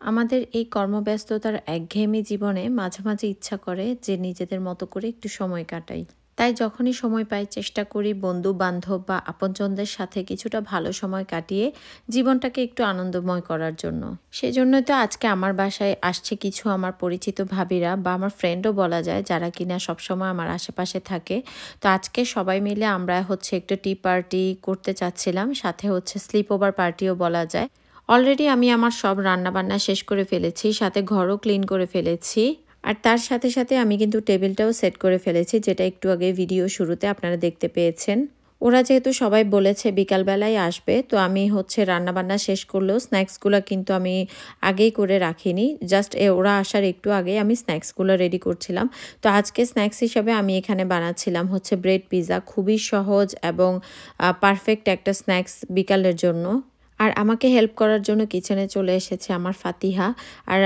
আমাদের এই কর্মব্যস্ততার একঘেয়েমি জীবনে মাঝে মাঝে ইচ্ছা করে যে নিজেদের মতো করে একটু সময় কাটাই। তাই যখনই সময় পাই চেষ্টা করি বন্ধু বান্ধব বা আপনজনদের সাথে কিছুটা ভালো সময় কাটিয়ে জীবনটাকে একটু আনন্দময় করার জন্য। সেজন্যই তো আজকে আমার বাসায় আসছে কিছু আমার পরিচিত ভাবিরা বা আমার ফ্রেন্ডও বলা যায়, যারা কিনা সবসময় আমার আশেপাশে থাকে। তো আজকে সবাই মিলে আমরা একটু টি পার্টি করতে চাচ্ছিলাম, সাথে স্লিপ ওভার পার্টিও বলা যায়। অলরেডি আমি আমার সব রান্নাবান্না শেষ করে ফেলেছি, সাথে ঘরও ক্লিন করে ফেলেছি। আর তার সাথে সাথে আমি কিন্তু টেবিলটাও সেট করে ফেলেছি, যেটা একটু আগে ভিডিও শুরুতে আপনারা দেখতে পেয়েছেন। ওরা যেহেতু সবাই বলেছে বিকালবেলায় আসবে, তো আমি রান্নাবান্না শেষ করলেও স্ন্যাক্সগুলো কিন্তু আমি আগেই করে রাখিনি। জাস্ট ওরা আসার একটু আগে আমি স্ন্যাক্সগুলো রেডি করছিলাম। তো আজকে স্ন্যাক্স হিসাবে আমি এখানে বানাচ্ছিলাম ব্রেড পিৎজা। খুবই সহজ এবং পারফেক্ট একটা স্ন্যাক্স বিকালের জন্য। আর আমাকে হেল্প করার জন্য কিচেনে চলে এসেছে আমার ফাতিহা। আর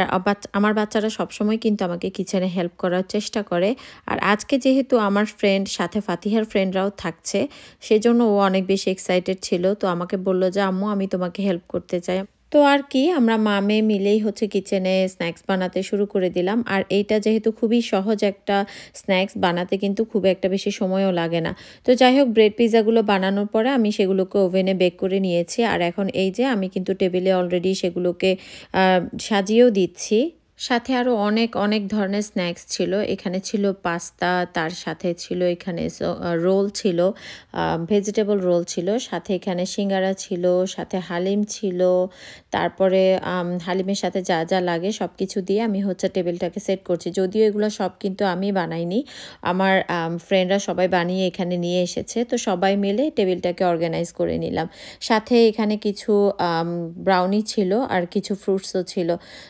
আমার বাচ্চারা সবসময় কিন্তু আমাকে কিচেনে হেল্প করার চেষ্টা করে। আর আজকে যেহেতু আমার ফ্রেন্ড সাথে ফাতিহার ফ্রেন্ডরাও থাকছে, সেজন্য ও অনেক বেশি এক্সাইটেড ছিল। তো আমাকে বলল যে আম্মু, আমি তোমাকে হেল্প করতে চাই। তো আর কি, আমরা মা মেয়ে মিলেই কিচেনে স্ন্যাক্স বানাতে শুরু করে দিলাম। আর এইটা যেহেতু খুবই সহজ একটা স্ন্যাক্স, বানাতে কিন্তু খুব একটা বেশি সময়ও লাগে না। তো যাই হোক, ব্রেড পিৎজাগুলো বানানোর পরে আমি সেগুলোকে ওভেনে বেক করে নিয়েছি। আর এখন এই যে আমি কিন্তু টেবিলে অলরেডি সেগুলোকে সাজিয়েও দিচ্ছি। সাথে আরও অনেক অনেক ধরনের স্ন্যাক্স ছিল। এখানে ছিল পাস্তা, তার সাথে ছিল এখানে রোল ছিল, ভেজিটেবল রোল ছিল, সাথে এখানে সিঙ্গারা ছিল, সাথে হালিম ছিল। তারপরে হালিমের সাথে যা যা লাগে সব কিছু দিয়ে আমি টেবিলটাকে সেট করছি। যদিও এগুলো সব কিন্তু আমি বানাইনি, আমার ফ্রেন্ডরা সবাই বানিয়ে এখানে নিয়ে এসেছে। তো সবাই মিলে টেবিলটাকে অর্গানাইজ করে নিলাম। সাথে এখানে কিছু ব্রাউনি ছিল আর কিছু ফ্রুটসও ছিল।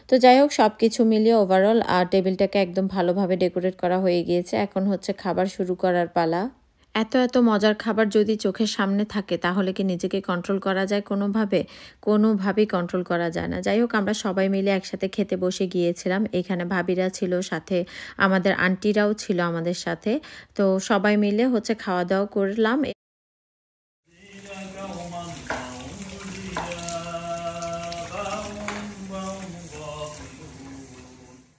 তো যাই হোক, সব কিছু মিলিয়ে ওভারঅল টেবিলটাকে একদম ভালোভাবে ডেকোরেট করা হয়ে গিয়েছে। এখন খাবার শুরু করার পালা। এত এত মজার খাবার যদি চোখের সামনে থাকে, তাহলে কি নিজেকে কন্ট্রোল করা যায় কোনোভাবে? কোনোভাবেই কন্ট্রোল করা যায় না। যাই হোক, আমরা সবাই মিলে একসাথে খেতে বসে গিয়েছিলাম। এখানে ভাবিরা ছিল, সাথে আমাদের আন্টিরাও ছিল আমাদের সাথে। তো সবাই মিলে খাওয়া দাওয়া করলাম।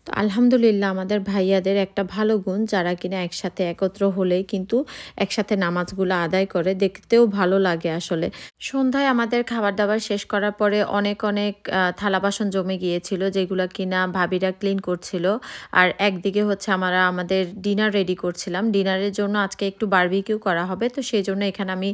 তো আলহামদুলিল্লাহ, আমাদের ভাইয়াদের একটা ভালো গুণ, যারা কিনা একসাথে একত্র হলেই কিন্তু একসাথে নামাজগুলো আদায় করে, দেখতেও ভালো লাগে আসলে। সন্ধ্যায় আমাদের খাবার দাবার শেষ করার পরে অনেক অনেক থালা বাসন জমে গিয়েছিল, যেগুলো কিনা ভাবিরা ক্লিন করছিল। আর একদিকে আমরা আমাদের ডিনার রেডি করছিলাম। ডিনারের জন্য আজকে একটু বারবিকিউ করা হবে, তো সেই জন্য এখানে আমি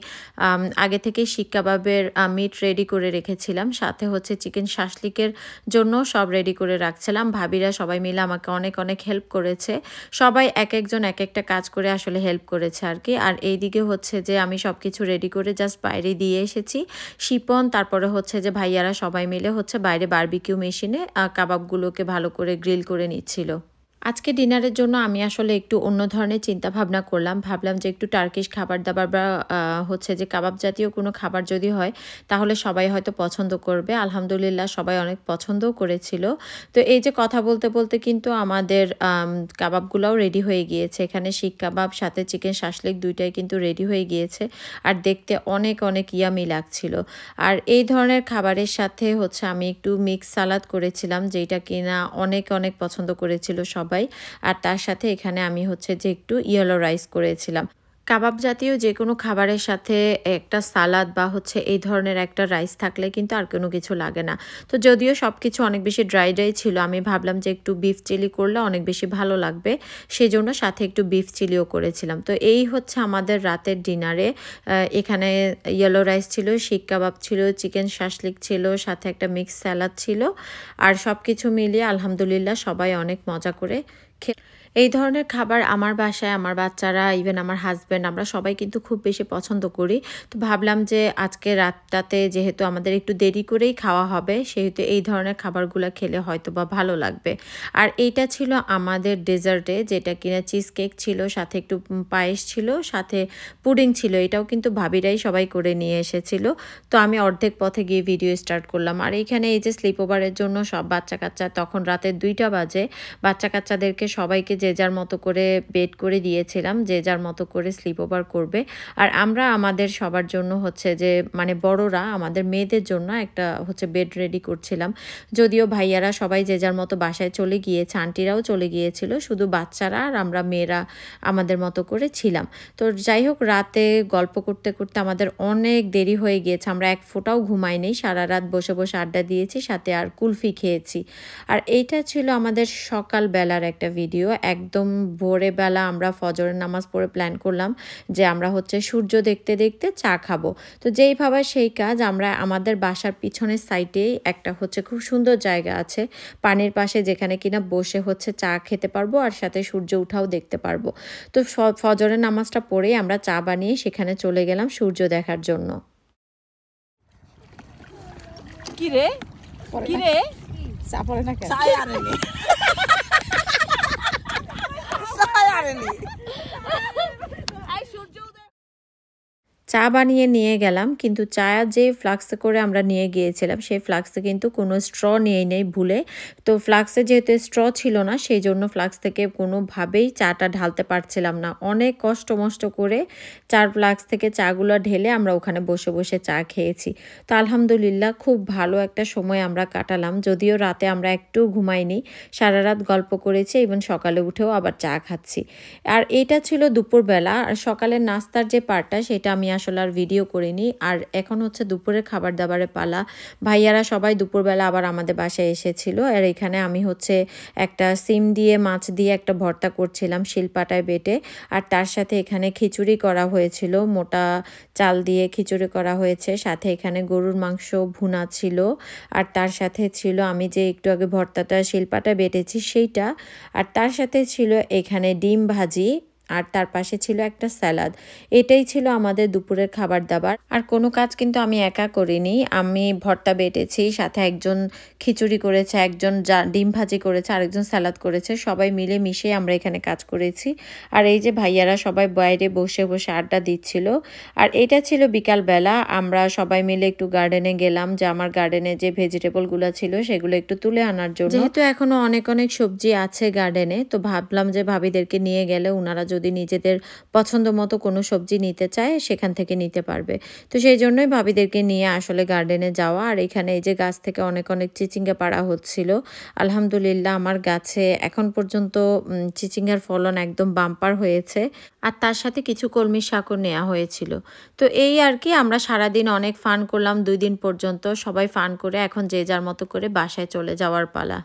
আগে থেকে শিক কাবাবের মিট রেডি করে রেখেছিলাম, সাথে চিকেন শাসলিকের জন্য সব রেডি করে রাখছিলাম। ভাবিরা সবাই মিলে আমাকে অনেক অনেক হেল্প করেছে। সবাই এক একজন এক একটা কাজ করে আসলে হেল্প করেছে আর কি। আর এইদিকে যে আমি সব কিছু রেডি করে জাস্ট বাইরে দিয়ে এসেছি। শিপন, তারপরে যে ভাইয়ারা সবাই মিলে বাইরে বারবিকিউ মেশিনে কাবাবগুলোকে ভালো করে গ্রিল করে নিচ্ছিল। আজকে ডিনারের জন্য আমি আসলে একটু অন্য ধরনের চিন্তা ভাবনা করলাম। ভাবলাম যে একটু টার্কিশ খাবার দাবার বা যে কাবাব জাতীয় কোনো খাবার যদি হয়, তাহলে সবাই হয়তো পছন্দ করবে। আলহামদুলিল্লাহ, সবাই অনেক পছন্দও করেছিল। তো এই যে কথা বলতে বলতে কিন্তু আমাদের কাবাবগুলোও রেডি হয়ে গিয়েছে। এখানে শিক কাবাব সাথে চিকেন শাসলিক দুইটাই কিন্তু রেডি হয়ে গিয়েছে। আর দেখতে অনেক অনেক ইয়ামি লাগছিল। আর এই ধরনের খাবারের সাথে আমি একটু মিক্স সালাদ করেছিলাম, যেটা কিনা অনেক অনেক পছন্দ করেছিল সবাই। আর তার সাথে এখানে আমি যে একটু ইয়েলো রাইস করেছিলাম। কাবাব জাতীয় যে কোনো খাবারের সাথে একটা সালাদ বা এই ধরনের একটা রাইস থাকলে কিন্তু আর কোনো কিছু লাগে না। তো যদিও সব কিছু অনেক বেশি ড্রাই ড্রাই ছিল, আমি ভাবলাম যে একটু বিফ চিলি করলে অনেক বেশি ভালো লাগবে, সেই জন্য সাথে একটু বিফ চিলিও করেছিলাম। তো এই আমাদের রাতের ডিনারে। এখানে ইয়েলো রাইস ছিল, শিক কাবাব ছিল, চিকেন শাসলিক ছিল, সাথে একটা মিক্স স্যালাড ছিল। আর সব কিছু মিলিয়ে আলহামদুলিল্লাহ সবাই অনেক মজা করে এই ধরনের খাবার আমার বাসায় আমার বাচ্চারা, ইভেন আমার হাজব্যান্ড, আমরা সবাই কিন্তু খুব বেশি পছন্দ করি। তো ভাবলাম যে আজকে রাতটাতে যেহেতু আমাদের একটু দেরি করেই খাওয়া হবে, সেহেতু এই ধরনের খাবারগুলো খেলে হয়তো বা ভালো লাগবে। আর এইটা ছিল আমাদের ডেজার্টে, যেটা কিনা চিজ কেক ছিল, সাথে একটু পায়েস ছিল, সাথে পুডিং ছিল। এটাও কিন্তু ভাবিরাই সবাই করে নিয়ে এসেছিল। তো আমি অর্ধেক পথে গিয়ে ভিডিও স্টার্ট করলাম। আর এইখানে এই যে স্লিপ ওভারের জন্য সব বাচ্চা কাচ্চা, তখন রাতের 2টা বাজে, বাচ্চা কাচ্চাদেরকে সবাইকে যে যার মতো করে বেড করে দিয়েছিলাম, যে যার মতো করে স্লিপ ওভার করবে। আর আমরা আমাদের সবার জন্য হচ্ছে যে মানে বড়রা আমাদের মেয়েদের জন্য একটা হচ্ছে বেড রেডি করছিলাম। যদিও ভাইয়ারা সবাই যে যার মতো বাসায় চলে গিয়েছে, আন্টিরাও চলে গিয়েছিল, শুধু বাচ্চারা আর আমরা মেয়েরা আমাদের মতো করে ছিলাম। তো যাই হোক, রাতে গল্প করতে করতে আমাদের অনেক দেরি হয়ে গিয়েছে। আমরা এক ফোঁটাও ঘুমাইনি, সারা রাত বসে বসে আড্ডা দিয়েছি, সাথে আর কুলফি খেয়েছি। আর এইটা ছিল আমাদের সকালবেলার একটা ভিডিও। একদম ভোরবেলা আমরা ফজরের নামাজ পড়ে প্ল্যান করলাম যে আমরা হচ্ছে সূর্য দেখতে দেখতে চা খাবো। তো যেই ভাবা সেই কাজ, আমরা আমাদের বাসার পিছনের সাইডেই একটা হচ্ছে খুব সুন্দর জায়গা আছে পানির পাশে, যেখানে কিনা বসে হচ্ছে চা খেতে পারবো আর সাথে সূর্য উঠাও দেখতে পারবো। তো ফজরের নামাজটা পড়েই আমরা চা বানিয়ে সেখানে চলে গেলাম সূর্য দেখার জন্য। কি রে কি রে চা পড়ে না কেন? চাই আরেনি চাই আরেনি চা বানিয়ে নিয়ে গেলাম, কিন্তু চা যে ফ্লাক্সে করে আমরা নিয়ে গিয়েছিলাম সেই ফ্লাক্সে কিন্তু কোনো স্ট্র নিয়ে নেই ভুলে। তো ফ্লাক্সে যেহেতু স্ট্র ছিল না, সেই জন্য ফ্লাক্স থেকে কোনোভাবেই চাটা ঢালতে পারছিলাম না। অনেক কষ্ট মষ্ট করে চার ফ্লাক্স থেকে চাগুলো ঢেলে আমরা ওখানে বসে বসে চা খেয়েছি। তো আলহামদুলিল্লাহ খুব ভালো একটা সময় আমরা কাটালাম। যদিও রাতে আমরা একটু ঘুমাইনি, সারা রাত গল্প করেছি এবং সকালে উঠেও আবার চা খাচ্ছি। আর এটা ছিল দুপুরবেলা। আর সকালের নাস্তার যে পার্টটা সেটা আমি আসলে আর ভিডিও করিনি। আর এখন হচ্ছে দুপুরের খাবার দাবারের পালা। ভাইয়ারা সবাই দুপুরবেলা আবার আমাদের বাসায় এসেছিল। আর এখানে আমি হচ্ছে একটা সিম দিয়ে মাছ দিয়ে একটা ভর্তা করছিলাম শিলপাটায় বেটে। আর তার সাথে এখানে খিচুড়ি করা হয়েছিল, মোটা চাল দিয়ে খিচুড়ি করা হয়েছে, সাথে এখানে গরুর মাংস ভুনা ছিল। আর তার সাথে ছিল আমি যে একটু আগে ভর্তাটা শিলপাটায় বেটেছি সেইটা। আর তার সাথে ছিল এখানে ডিম ভাজি, আর তার পাশে ছিল একটা স্যালাড। এটাই ছিল আমাদের দুপুরের খাবার দাবার। আর কোনো কাজ কিন্তু আমি একা করিনি, আমি ভর্তা বেটেছি, সাথে একজন খিচুড়ি করেছে, একজন ডিম ভাজি করেছে, আরেকজন স্যালাড করেছে। সবাই মিলে মিশে আমরা এখানে কাজ করেছি। আর এই যে ভাইয়ারা সবাই বাইরে বসে বসে আড্ডা দিচ্ছিল। আর এটা ছিল বিকালবেলা, আমরা সবাই মিলে একটু গার্ডেনে গেলাম, যে আমার গার্ডেনে যে ভেজিটেবলগুলো ছিল সেগুলো একটু তুলে আনার জন্য। যেহেতু এখনো অনেক অনেক সবজি আছে গার্ডেনে, তো ভাবলাম যে ভাবিদেরকে নিয়ে গেলে ওনারা যদি নিজেদের পছন্দ মতো কোনো সবজি নিতে চায় সেখান থেকে নিতে পারবে। তো সেই জন্যই ভাবিদেরকে নিয়ে আসলে গার্ডেনে যাওয়া। আর এখানে এই যে গাছ থেকে অনেক অনেক চিচিঙ্গা পাড়া হচ্ছিল। আলহামদুলিল্লাহ আমার গাছে এখন পর্যন্ত চিচিঙ্গার ফলন একদম বাম্পার হয়েছে। আর তার সাথে কিছু কলমি শাকও নেওয়া হয়েছিল। তো এই আর কি, আমরা সারাদিন অনেক ফান করলাম, 2 দিন পর্যন্ত সবাই ফান করে এখন যে যার মতো করে বাসায় চলে যাওয়ার পালা।